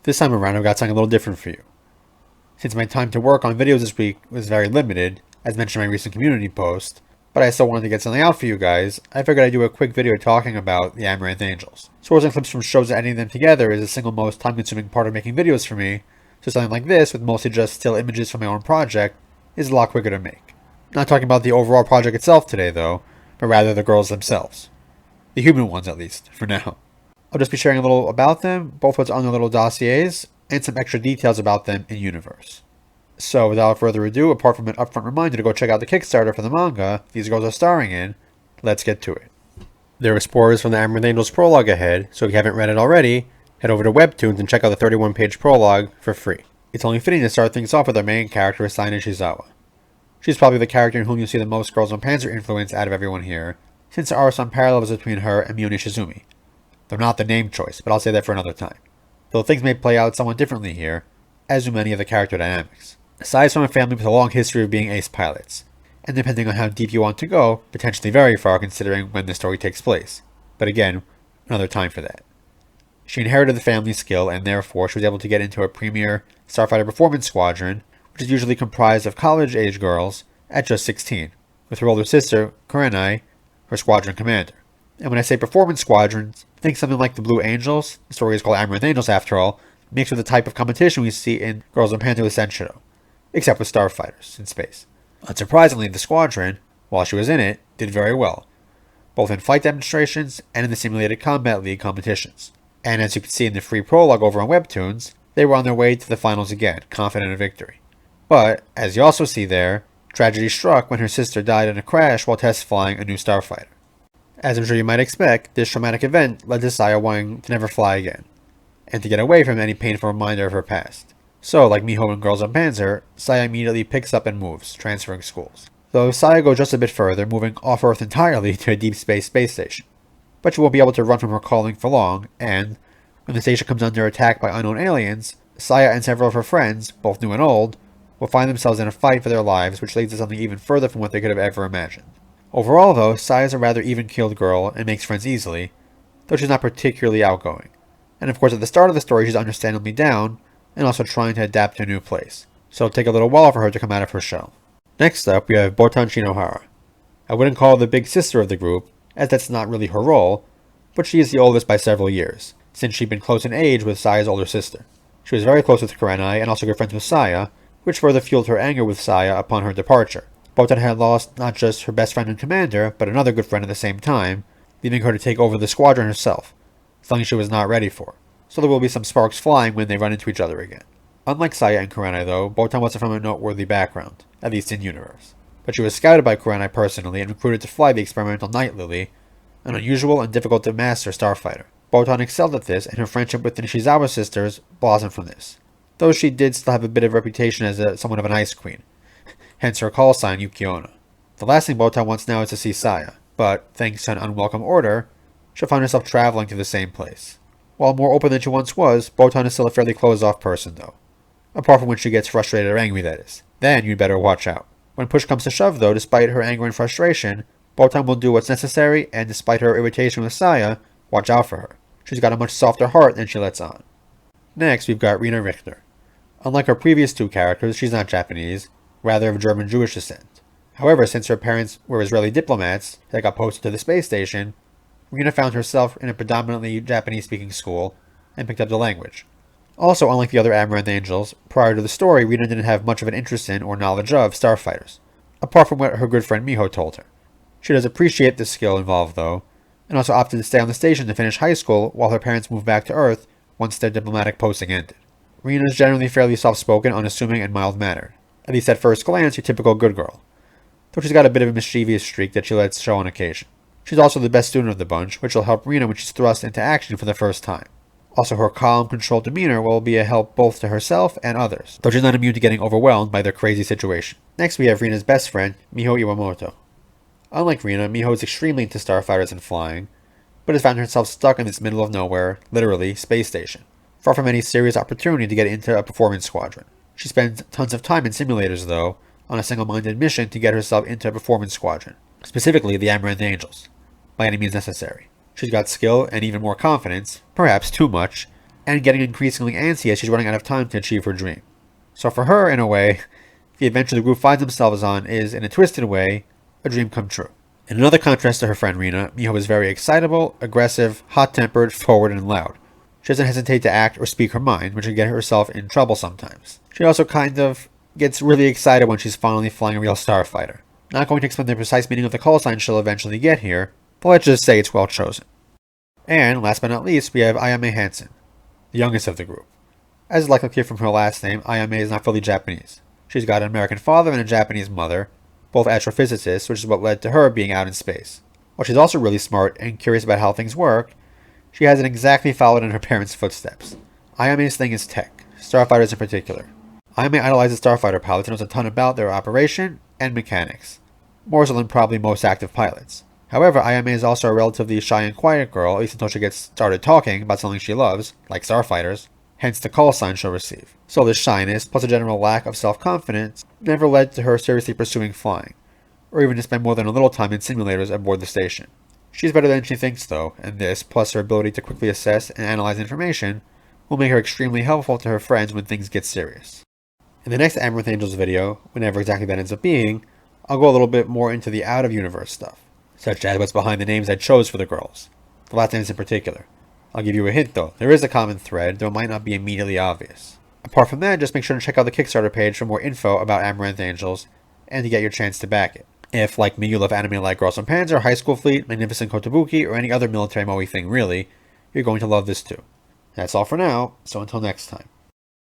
This time around, I've got something a little different for you. Since my time to work on videos this week was very limited, as mentioned in my recent community post, but I still wanted to get something out for you guys, I figured I'd do a quick video talking about the Amaranth Angels. Sourcing clips from shows and editing them together is the single most time-consuming part of making videos for me, so something like this, with mostly just still images from my own project, is a lot quicker to make. Not talking about the overall project itself today though, but rather the girls themselves. The human ones at least, for now. I'll just be sharing a little about them, both what's on their little dossiers, and some extra details about them in universe. So without further ado, apart from an upfront reminder to go check out the Kickstarter for the manga these girls are starring in, let's get to it. There are spoilers from the Amaranth Angels prologue ahead, so if you haven't read it already, head over to Webtoons and check out the 31-page prologue for free. It's only fitting to start things off with our main character, Sai Nishizawa. She's probably the character in whom you'll see the most Girls Und Panzer influence out of everyone here, since there are some parallels between her and Miho Shizumi. Though not the name choice, but I'll say that for another time. Though things may play out somewhat differently here, as do many of the character dynamics. Sai is from a family with a long history of being ace pilots, and depending on how deep you want to go, potentially very far considering when the story takes place. But again, another time for that. She inherited the family skill, and therefore she was able to get into a premier starfighter performance squadron, which is usually comprised of college-age girls, at just 16, with her older sister, Kurenai, her squadron commander. And when I say performance squadrons, think something like the Blue Angels, the story is called Amaranth Angels after all, mixed with the type of competition we see in Girls Und Panzer with Senshiro, except with starfighters in space. Unsurprisingly, the squadron, while she was in it, did very well, both in flight demonstrations and in the simulated combat league competitions. And as you can see in the free prologue over on Webtoons, they were on their way to the finals again, confident of victory. But, as you also see there, tragedy struck when her sister died in a crash while test flying a new starfighter. As I'm sure you might expect, this traumatic event led to Saya wanting to never fly again, and to get away from any painful reminder of her past. So, like Miho and Girls Und Panzer, Saya immediately picks up and moves, transferring schools. Though Saya goes just a bit further, moving off-Earth entirely to a deep space station. But she won't be able to run from her calling for long, and, when the station comes under attack by unknown aliens, Saya and several of her friends, both new and old, will find themselves in a fight for their lives, which leads to something even further from what they could have ever imagined. Overall though, Saya is a rather even-keeled girl and makes friends easily, though she's not particularly outgoing. And of course at the start of the story she's understandably down, and also trying to adapt to a new place, so it'll take a little while for her to come out of her shell. Next up, we have Botan Shinohara. I wouldn't call her the big sister of the group, as that's not really her role, but she is the oldest by several years, since she'd been close in age with Saya's older sister. She was very close with Kurenai and also good friends with Saya, which further fueled her anger with Saya upon her departure. Botan had lost not just her best friend and commander, but another good friend at the same time, leaving her to take over the squadron herself, something she was not ready for. So there will be some sparks flying when they run into each other again. Unlike Saya and Kurenai though, Botan wasn't from a noteworthy background, at least in universe. But she was scouted by Kurenai personally and recruited to fly the experimental Night Lily, an unusual and difficult to master starfighter. Botan excelled at this, and her friendship with the Nishizawa sisters blossomed from this, though she did still have a bit of reputation as somewhat of an ice queen, hence her call sign Yukiona. The last thing Botan wants now is to see Saya, but, thanks to an unwelcome order, she'll find herself traveling to the same place. While more open than she once was, Botan is still a fairly closed-off person though. Apart from when she gets frustrated or angry, that is. Then you'd better watch out. When push comes to shove though, despite her anger and frustration, Botan will do what's necessary, and despite her irritation with Saya, watch out for her. She's got a much softer heart than she lets on. Next, we've got Rina Richter. Unlike her previous two characters, she's not Japanese, rather of German Jewish descent. However, since her parents were Israeli diplomats that got posted to the space station, Rina found herself in a predominantly Japanese-speaking school and picked up the language. Also, unlike the other Amaranth Angels, prior to the story, Rina didn't have much of an interest in or knowledge of starfighters, apart from what her good friend Miho told her. She does appreciate the skill involved though, and also opted to stay on the station to finish high school while her parents moved back to Earth once their diplomatic posting ended. Rina is generally fairly soft-spoken, unassuming, and mild-mannered. At least at first glance, your typical good girl, though she's got a bit of a mischievous streak that she lets show on occasion. She's also the best student of the bunch, which will help Rina when she's thrust into action for the first time. Also, her calm, controlled demeanor will be a help both to herself and others, though she's not immune to getting overwhelmed by their crazy situation. Next, we have Rina's best friend, Miho Iwamoto. Unlike Rina, Miho is extremely into starfighters and flying, but has found herself stuck in this middle of nowhere, literally, space station, far from any serious opportunity to get into a performance squadron. She spends tons of time in simulators, though, on a single-minded mission to get herself into a performance squadron, specifically the Amaranth Angels, by any means necessary. She's got skill and even more confidence, perhaps too much, and getting increasingly antsy as she's running out of time to achieve her dream. So for her, in a way, the adventure the group finds themselves on is, in a twisted way, a dream come true. In another contrast to her friend Rina, Miho is very excitable, aggressive, hot-tempered, forward, and loud. She doesn't hesitate to act or speak her mind, which can get herself in trouble sometimes. She also kind of gets really excited when she's finally flying a real starfighter. Not going to explain the precise meaning of the call sign she'll eventually get here, but let's just say it's well chosen. And, last but not least, we have Ayame Hansen, the youngest of the group. As is likely clear from her last name, Ayame is not fully Japanese. She's got an American father and a Japanese mother, both astrophysicists, which is what led to her being out in space. While she's also really smart and curious about how things work, she hasn't exactly followed in her parents' footsteps. Ayame's thing is tech, starfighters in particular. Ayame idolizes starfighter pilots and knows a ton about their operation and mechanics, more so than probably most active pilots. However, Ayame is also a relatively shy and quiet girl, at least until she gets started talking about something she loves, like starfighters, hence the call sign she'll receive. So this shyness, plus a general lack of self-confidence, never led to her seriously pursuing flying, or even to spend more than a little time in simulators aboard the station. She's better than she thinks though, and this, plus her ability to quickly assess and analyze information, will make her extremely helpful to her friends when things get serious. In the next Amaranth Angels video, whenever exactly that ends up being, I'll go a little bit more into the out-of-universe stuff, such as what's behind the names I chose for the girls, the last names in particular. I'll give you a hint though, there is a common thread, though it might not be immediately obvious. Apart from that, just make sure to check out the Kickstarter page for more info about Amaranth Angels, and to get your chance to back it. If, like me, you love anime like Girls Und Panzer, High School Fleet, Magnificent Kotobuki, or any other military moe thing really, you're going to love this too. That's all for now, so until next time.